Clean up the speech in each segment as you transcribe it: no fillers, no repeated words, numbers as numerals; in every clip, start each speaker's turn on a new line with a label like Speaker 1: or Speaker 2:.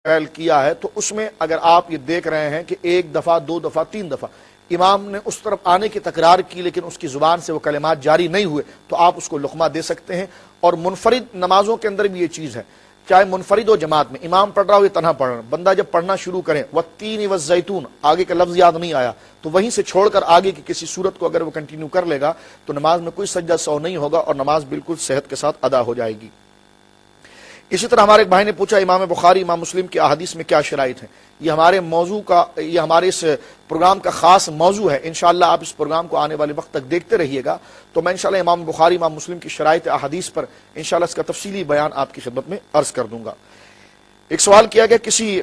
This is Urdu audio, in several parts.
Speaker 1: فعل کیا ہے تو اس میں اگر آپ یہ دیکھ رہے ہیں کہ ایک دفعہ، دو دفعہ، تین دفعہ امام نے اس طرف آنے کی تکرار کی لیکن اس کی زبان سے وہ کلمات جاری نہیں ہوئے تو آپ اس کو لقمہ دے سکتے ہیں۔ اور منفرد نمازوں کے اندر بھی یہ چیز ہے، چاہے منفرد ہو جماعت میں، امام پڑھ رہا ہو یا تنہا پڑھ رہا ہو، بندہ جب پڑھنا شروع کرے والتین والزیتون، آگے کا لفظ یاد نہیں آیا تو وہیں سے چھوڑ کر آگے کی کسی صورت کو اگر وہ کنٹینیو کر لے گا تو نماز میں کوئی سجدہ سہو نہیں ہوگا اور نماز بالکل صحت کے ساتھ ادا ہو جائے گی۔ اسی طرح ہمارے ایک بھائی نے پوچھا امام بخاری، امام مسلم کی احادیث میں کیا شرائط ہیں؟ یہ ہمارے اس پروگرام کا خاص موضوع ہے، انشاءاللہ آپ اس پروگرام کو آنے والے وقت تک دیکھتے رہیے گا تو میں انشاءاللہ امام بخاری، امام مسلم کی شرائط احادیث پر انشاءاللہ اس کا تفصیلی بیان آپ کی خدمت میں عرض کر دوں گا۔ ایک سوال کیا گیا کسی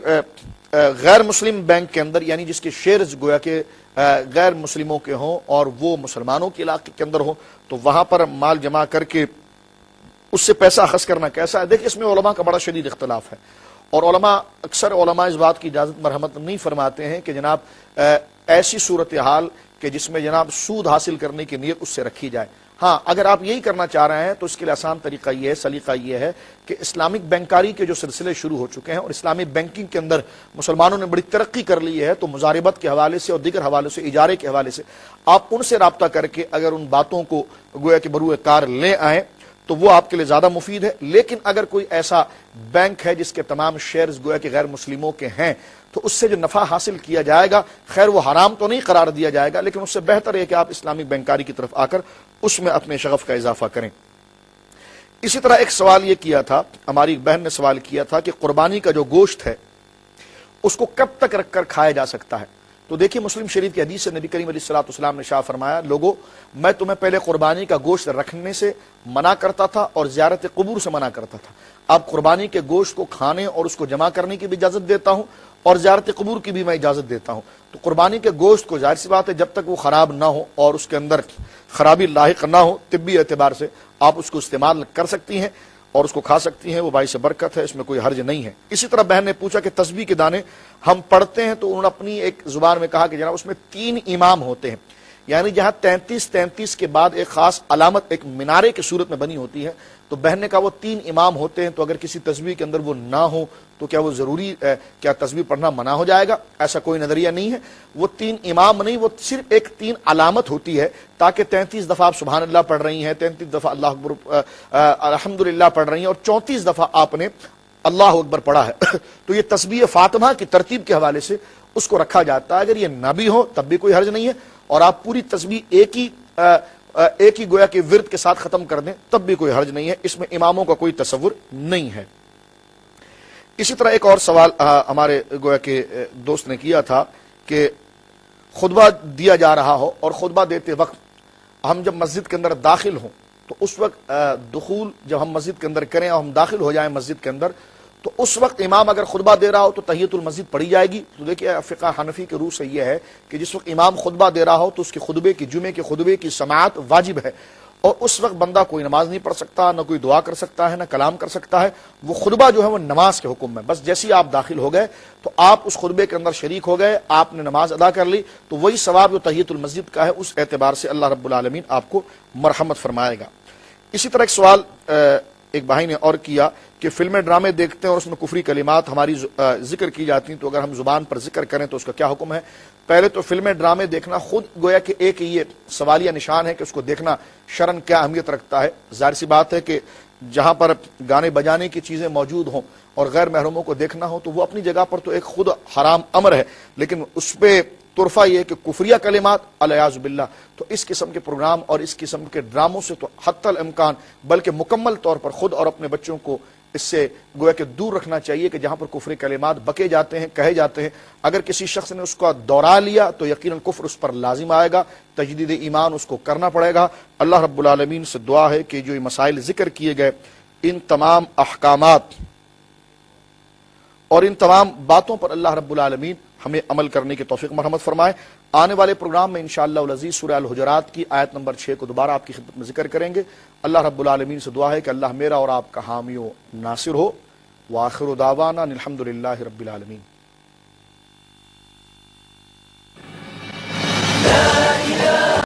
Speaker 1: غیر مسلم بینک کے اندر، یعنی جس کے شیئرز گویا کہ غیر مسلموں کے ہوں اور وہ مسلمانوں کے علاقے کے اندر ہوں، تو وہاں پر مال جمع کر کے اس سے پیسہ اخذ کرنا کیسا ہے؟ دیکھیں اس میں علماء کا بڑا شدید اختلاف ہے، اور اکثر علماء اس بات کی اجازت مرحمت نہیں فرماتے ہیں کہ جناب ایسی صورتحال کہ جس میں جناب سود حاصل کرنے کی نیت اس سے رکھی جائے۔ ہاں، اگر آپ یہی کرنا چاہ رہے ہیں تو اس کے لیے آسان طریقہ یہ ہے، سلیقہ یہ ہے کہ اسلامک بینکاری کے جو سلسلے شروع ہو چکے ہیں اور اسلامی بینکنگ کے اندر مسلمانوں نے بڑی ترقی کر لی ہے، تو مضاربت کے حوالے سے اور دیگر حوالے سے، اجارے کے حوالے سے آپ ان سے رابطہ کر کے اگر ان باتوں کو گویا کہ بروئے کار لے آئیں تو وہ آپ کے لیے زیادہ مفید ہے۔ لیکن اگر کوئی ایسا بینک ہے جس کے تمام شیئرز گویا کہ غیر مسلموں کے ہیں تو اس سے جو نفع حاصل کیا جائے گا، خیر وہ حرام تو نہیں قرار دیا جائے گا، لیکن اس سے بہتر ہے کہ آپ اسلامک بینکاری کی طرف آ کر اس میں اپنے شغف کا اضافہ کریں۔ اسی طرح ایک سوال یہ کیا تھا، ہماری ایک بہن نے سوال کیا تھا کہ قربانی کا جو گوشت ہے اس کو کب تک رکھ کر کھایا جا سکتا ہے؟ تو دیکھیے مسلم شریف کی حدیث سے نبی کریم علیہ الصلوۃ والسلام نے شاہ فرمایا، لوگو میں تمہیں پہلے قربانی کا گوشت رکھنے سے منع کرتا تھا اور زیارت قبور سے منع کرتا تھا، اب قربانی کے گوشت کو کھانے اور اس کو جمع کرنے کی بھی اجازت دیتا ہوں اور زیارت قبور کی بھی میں اجازت دیتا ہوں۔ تو قربانی کے گوشت کو ظاہر سی بات ہے جب تک وہ خراب نہ ہو اور اس کے اندر خرابی لاحق نہ ہو طبی اعتبار سے آپ اس کو استعمال کر سکتی ہیں اور اس کو کھا سکتی ہیں، وہ باعث برکت ہے، اس میں کوئی حرج نہیں ہے۔ اسی طرح بہن نے پوچھا کہ تسبیح کے دانے ہم پڑھتے ہیں تو انہوں نے اپنی ایک زبان میں کہا کہ جناب اس میں 3 امام ہوتے ہیں، یعنی جہاں 33 کے بعد ایک خاص علامت ایک مینارے کی صورت میں بنی ہوتی ہے، تو بہن نے کہا وہ 3 امام ہوتے ہیں، تو اگر کسی تسبیح کے اندر وہ نہ ہو تو کیا وہ ضروری کیا تسبیح پڑھنا منع ہو جائے گا؟ ایسا کوئی نظریہ نہیں ہے، وہ 3 امام نہیں، وہ صرف ایک 3 علامت ہوتی ہے تاکہ 33 دفعہ آپ سبحان اللہ پڑھ رہی ہیں، 33 دفعہ اللہ اکبر الحمدللہ پڑھ رہی ہیں اور 34 دفعہ آپ نے اللہ اکبر پڑھا ہے تو یہ تسبیح فاطمہ کی ترتیب کے حوالے سے اس کو رکھا جاتا ہے۔ اگر یہ نہ بھی ہو تب بھی کوئی حرج نہیں ہے اور آپ پوری تسبیح ایک ہی گویا کہ ورد کے ساتھ ختم کر دیں تب بھی کوئی حرج نہیں ہے، اس میں اماموں کا کوئی تصور نہیں ہے۔ اسی طرح ایک اور سوال ہمارے گویا کہ دوست نے کیا تھا کہ خطبہ دیا جا رہا ہو اور خطبہ دیتے وقت ہم جب مسجد کے اندر داخل ہوں تو اس وقت دخول جب ہم مسجد کے اندر کریں اور ہم داخل ہو جائیں مسجد کے اندر تو اس وقت امام اگر خطبہ دے رہا ہو تو تحیۃ المسجد پڑھی جائے گی۔ تو دیکھیے فقہ حنفی کے روح سے یہ ہے کہ جس وقت امام خطبہ دے رہا ہو تو اس کے خطبے کی جمعے کے خطبے کی سماعت واجب ہے، اور اس وقت بندہ کوئی نماز نہیں پڑھ سکتا، نہ کوئی دعا کر سکتا ہے، نہ کلام کر سکتا ہے، وہ خطبہ جو ہے وہ نماز کے حکم میں، بس جیسے ہی آپ داخل ہو گئے تو آپ اس خطبے کے اندر شریک ہو گئے، آپ نے نماز ادا کر لی تو وہی ثواب جو تحیۃ المسجد کا ہے اس اعتبار سے اللہ رب العالمین آپ کو مرحمت فرمائے گا۔ اسی طرح ایک سوال ایک بھائی نے اور کیا کہ فلمیں ڈرامے دیکھتے ہیں اور اس میں کفری کلمات ہماری ذکر کی جاتی ہیں تو اگر ہم زبان پر ذکر کریں تو اس کا کیا حکم ہے؟ پہلے تو فلمیں ڈرامے دیکھنا خود گویا کہ ایک یہ سوالیہ نشان ہے کہ اس کو دیکھنا شرعاً کیا اہمیت رکھتا ہے۔ ظاہر سی بات ہے کہ جہاں پر گانے بجانے کی چیزیں موجود ہوں اور غیر محرموں کو دیکھنا ہو تو وہ اپنی جگہ پر تو ایک خود حرام امر ہے، لیکن اس پہ طرفہ یہ کہ کفریہ کلمات علیاذ باللہ، تو اس قسم کے پروگرام اور اس قسم کے ڈراموں سے تو حتی الامکان بلکہ مکمل طور پر خود اور اپنے بچوں کو اس سے گویا کہ دور رکھنا چاہیے کہ جہاں پر کفر کلمات بکے جاتے ہیں، کہے جاتے ہیں، اگر کسی شخص نے اس کا دورہ لیا تو یقیناً کفر اس پر لازم آئے گا، تجدید ایمان اس کو کرنا پڑے گا۔ اللہ رب العالمین سے دعا ہے کہ جو یہ مسائل ذکر کیے گئے ان تمام احکامات اور ان تمام باتوں پر اللہ رب العالمین ہمیں عمل کرنے کی توفیق مرحمت فرمائے۔ آنے والے پروگرام میں انشاءاللہ العزیز سورہ الحجرات کی آیت نمبر 6 کو دوبارہ آپ کی خدمت میں ذکر کریں گے۔ اللہ رب العالمین سے دعا ہے کہ اللہ میرا اور آپ کا حامی و ناصر ہو۔ وآخر دعوانا الحمدللہ رب العالمین۔